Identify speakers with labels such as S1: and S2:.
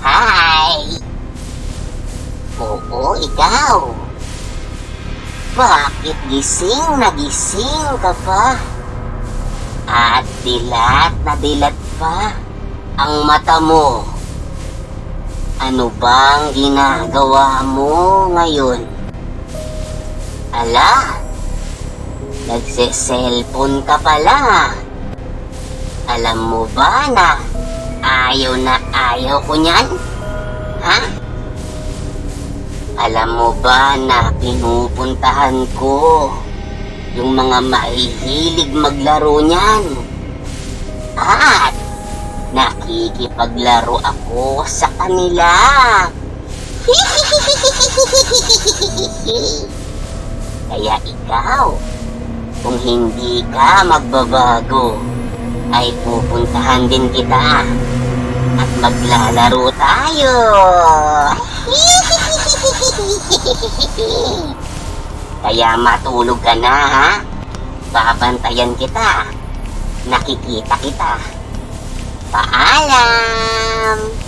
S1: Hi! Oo, ikaw. Bakit gising na gising ka pa? At dilat na dilat pa ang mata mo. Ano bang ginagawa mo ngayon? Ala, nagse-cellphone ka pala. Alam mo ba na ayaw ko niyan? Ha? Alam mo ba na pinupuntahan ko yung mga mahihilig maglaro niyan? At nakikipaglaro ako sa kanila. Kaya ikaw, kung hindi ka magbabago, ay pupuntahan din kita at maglalaro tayo. Kaya matulog ka na, ha? Babantayan kita. Nakikita kita. Paalam!